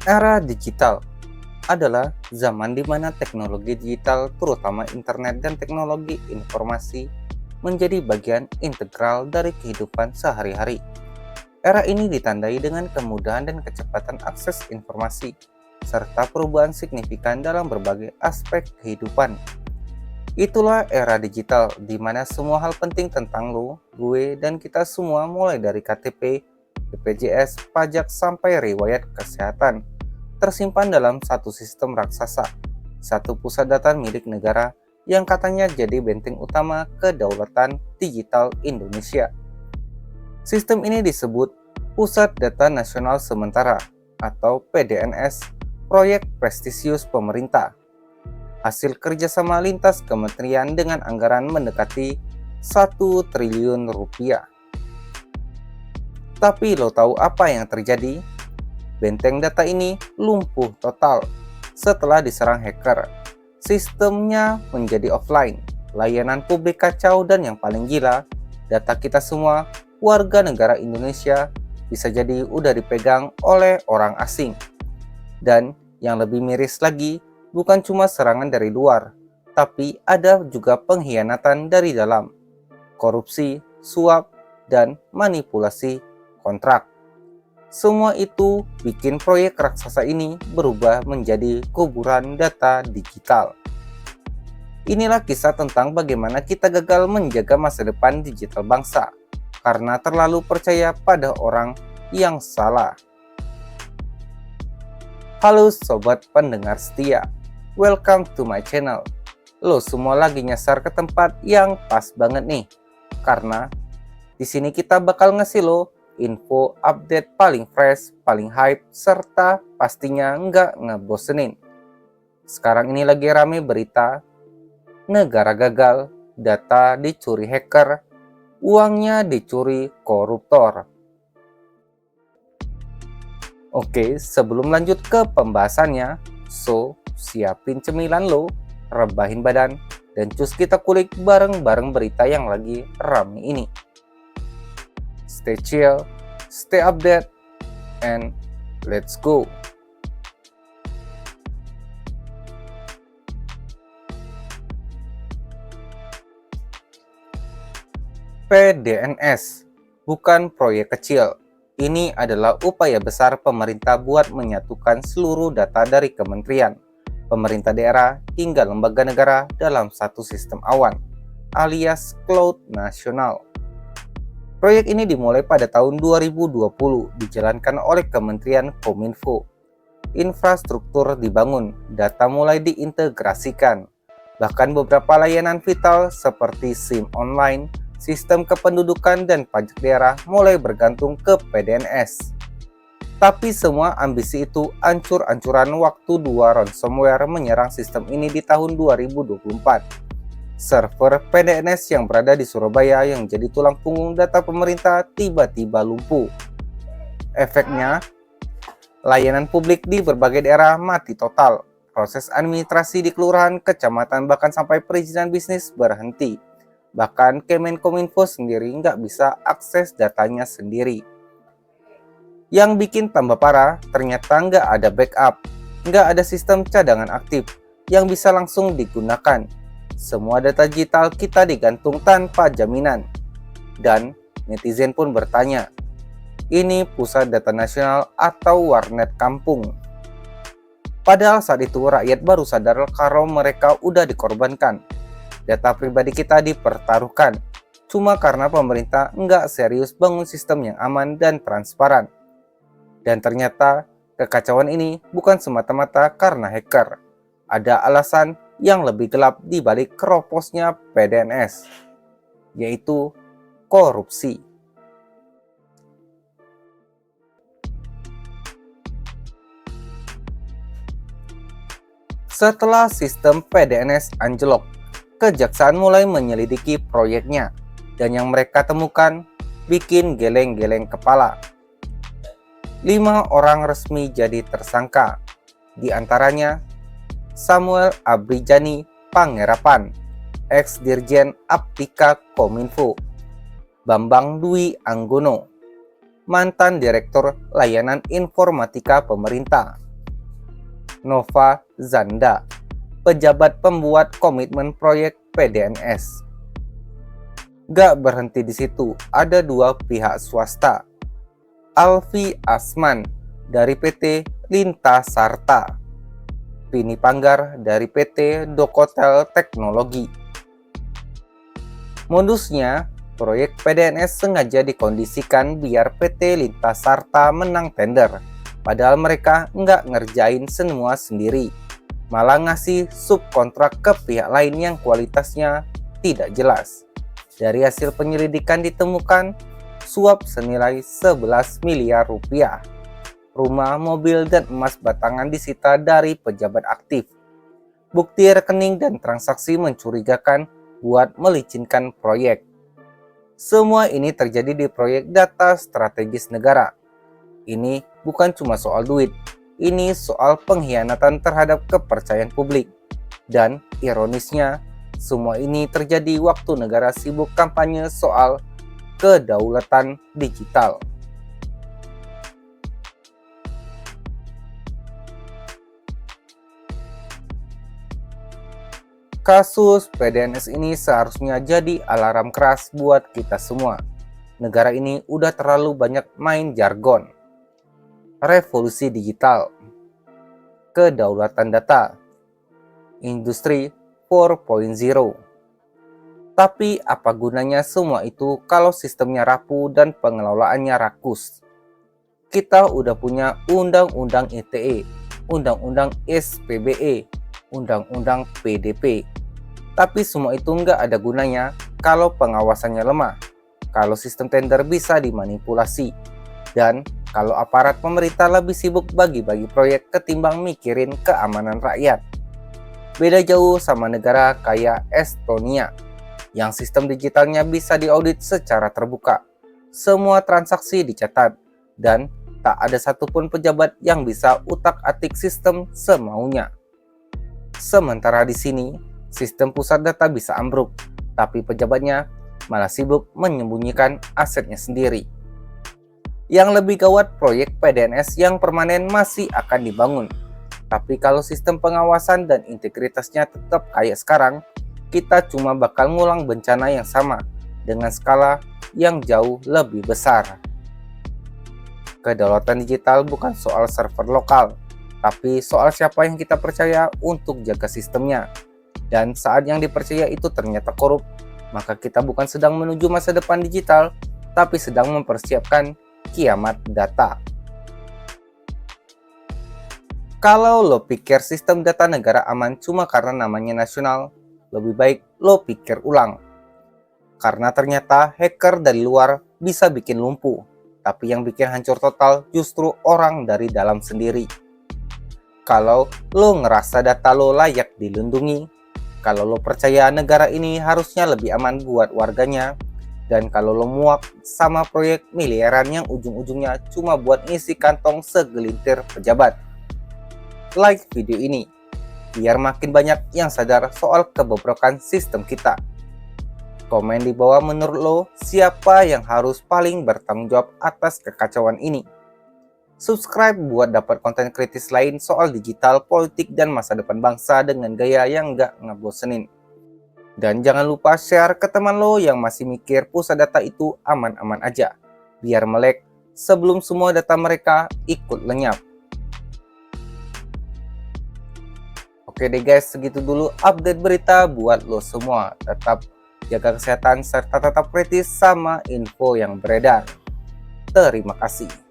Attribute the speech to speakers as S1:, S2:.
S1: Era digital adalah zaman di mana teknologi digital, terutama internet dan teknologi informasi, menjadi bagian integral dari kehidupan sehari-hari. Era ini ditandai dengan kemudahan dan kecepatan akses informasi, serta perubahan signifikan dalam berbagai aspek kehidupan. Itulah era digital, di mana semua hal penting tentang lo, gue, dan kita semua mulai dari KTP, BPJS, pajak, sampai riwayat kesehatan tersimpan dalam satu sistem raksasa, satu pusat data milik negara yang katanya jadi benteng utama kedaulatan digital Indonesia. Sistem ini disebut Pusat Data Nasional Sementara atau PDNS, proyek prestisius pemerintah. Hasil kerjasama lintas kementerian dengan anggaran mendekati 1 triliun rupiah. Tapi lo tahu apa yang terjadi? Benteng data ini lumpuh total setelah diserang hacker. Sistemnya menjadi offline, layanan publik kacau, dan yang paling gila, data kita semua, warga negara Indonesia, bisa jadi udah dipegang oleh orang asing. Dan yang lebih miris lagi, bukan cuma serangan dari luar, tapi ada juga pengkhianatan dari dalam, korupsi, suap, dan manipulasi kontrak. Semua itu bikin proyek raksasa ini berubah menjadi kuburan data digital. Inilah kisah tentang bagaimana kita gagal menjaga masa depan digital bangsa karena terlalu percaya pada orang yang salah. Halo sobat pendengar setia, welcome to my channel. Lo semua lagi nyasar ke tempat yang pas banget nih, karena di sini kita bakal ngasih lo info update paling fresh, paling hype, serta pastinya nggak ngebosenin. Sekarang ini lagi rame berita, negara gagal, data dicuri hacker, uangnya dicuri koruptor. Oke, sebelum lanjut ke pembahasannya, so siapin cemilan lo, rebahin badan, dan cus kita kulik bareng-bareng berita yang lagi rame ini. Stay chill, stay update, and let's go. PDNS bukan proyek kecil. Ini adalah upaya besar pemerintah buat menyatukan seluruh data dari kementerian, pemerintah daerah, hingga lembaga negara dalam satu sistem awan, alias cloud nasional. Proyek ini dimulai pada tahun 2020, dijalankan oleh Kementerian Kominfo. Infrastruktur dibangun, data mulai diintegrasikan. Bahkan beberapa layanan vital seperti SIM online, sistem kependudukan, dan pajak daerah mulai bergantung ke PDNS. Tapi semua ambisi itu ancur-ancuran waktu dua ransomware menyerang sistem ini di tahun 2024. Server PDNS yang berada di Surabaya yang jadi tulang punggung data pemerintah tiba-tiba lumpuh. Efeknya, layanan publik di berbagai daerah mati total. Proses administrasi di kelurahan, kecamatan, bahkan sampai perizinan bisnis berhenti. Bahkan Kemenkominfo sendiri nggak bisa akses datanya sendiri. Yang bikin tambah parah, ternyata nggak ada backup, nggak ada sistem cadangan aktif yang bisa langsung digunakan. Semua data digital kita digantung tanpa jaminan. Dan netizen pun bertanya, ini pusat data nasional atau warnet kampung? Padahal saat itu rakyat baru sadar kalau mereka udah dikorbankan. Data pribadi kita dipertaruhkan, cuma karena pemerintah nggak serius bangun sistem yang aman dan transparan. Dan ternyata kekacauan ini bukan semata-mata karena hacker. Ada alasan yang lebih gelap di balik keroposnya PDNS, yaitu korupsi. Setelah sistem PDNS anjlok, Kejaksaan mulai menyelidiki proyeknya, dan yang mereka temukan bikin geleng-geleng kepala. 5 orang resmi jadi tersangka, di antaranya Samuel Abrijani Pangerapan, ex-dirjen Aptika Kominfo, Bambang Dwi Anggono, mantan direktur layanan informatika pemerintah, Nova Zanda, pejabat pembuat komitmen proyek PDNS. Gak berhenti di situ, ada dua pihak swasta. Alfi Asman dari PT Lintasarta, Pini Panggar dari PT Dokotel Teknologi. Modusnya, proyek PDNS sengaja dikondisikan biar PT Lintasarta menang tender, padahal mereka nggak ngerjain semua sendiri, malah ngasih subkontrak ke pihak lain yang kualitasnya tidak jelas. Dari hasil penyelidikan ditemukan suap senilai 11 miliar rupiah. Rumah, mobil, dan emas batangan disita dari pejabat aktif. Bukti rekening dan transaksi mencurigakan buat melicinkan proyek. Semua ini terjadi di proyek data strategis negara. Ini bukan cuma soal duit, ini soal pengkhianatan terhadap kepercayaan publik. Dan ironisnya, semua ini terjadi waktu negara sibuk kampanye soal kedaulatan digital. Kasus PDNS ini seharusnya jadi alarm keras buat kita semua. Negara ini udah terlalu banyak main jargon. Revolusi digital, kedaulatan data, industri 4.0. Tapi apa gunanya semua itu kalau sistemnya rapuh dan pengelolaannya rakus? Kita udah punya Undang-Undang ITE, Undang-Undang SPBE, Undang-Undang PDP. Tapi semua itu nggak ada gunanya kalau pengawasannya lemah, kalau sistem tender bisa dimanipulasi, dan kalau aparat pemerintah lebih sibuk bagi-bagi proyek ketimbang mikirin keamanan rakyat. Beda jauh sama negara kayak Estonia, yang sistem digitalnya bisa diaudit secara terbuka. Semua transaksi dicatat, dan tak ada satupun pejabat yang bisa utak-atik sistem semaunya. Sementara di sini, sistem pusat data bisa ambruk, tapi pejabatnya malah sibuk menyembunyikan asetnya sendiri. Yang lebih gawat, proyek PDNS yang permanen masih akan dibangun. Tapi kalau sistem pengawasan dan integritasnya tetap kayak sekarang, kita cuma bakal ngulang bencana yang sama dengan skala yang jauh lebih besar. Kedaulatan digital bukan soal server lokal, tapi soal siapa yang kita percaya untuk jaga sistemnya. Dan saat yang dipercaya itu ternyata korup, maka kita bukan sedang menuju masa depan digital, tapi sedang mempersiapkan kiamat data. Kalau lo pikir sistem data negara aman cuma karena namanya nasional, lebih baik lo pikir ulang. Karena ternyata hacker dari luar bisa bikin lumpuh, tapi yang bikin hancur total justru orang dari dalam sendiri. Kalau lo ngerasa data lo layak dilindungi, kalau lo percaya negara ini harusnya lebih aman buat warganya, dan kalau lo muak sama proyek miliaran yang ujung-ujungnya cuma buat ngisi kantong segelintir pejabat, like video ini, biar makin banyak yang sadar soal kebobrokan sistem kita. Komen di bawah menurut lo siapa yang harus paling bertanggung jawab atas kekacauan ini. Subscribe buat dapat konten kritis lain soal digital, politik, dan masa depan bangsa dengan gaya yang nggak ngebosenin. Dan jangan lupa share ke teman lo yang masih mikir pusat data itu aman-aman aja, biar melek sebelum semua data mereka ikut lenyap. Oke deh guys, segitu dulu update berita buat lo semua. Tetap jaga kesehatan serta tetap kritis sama info yang beredar. Terima kasih.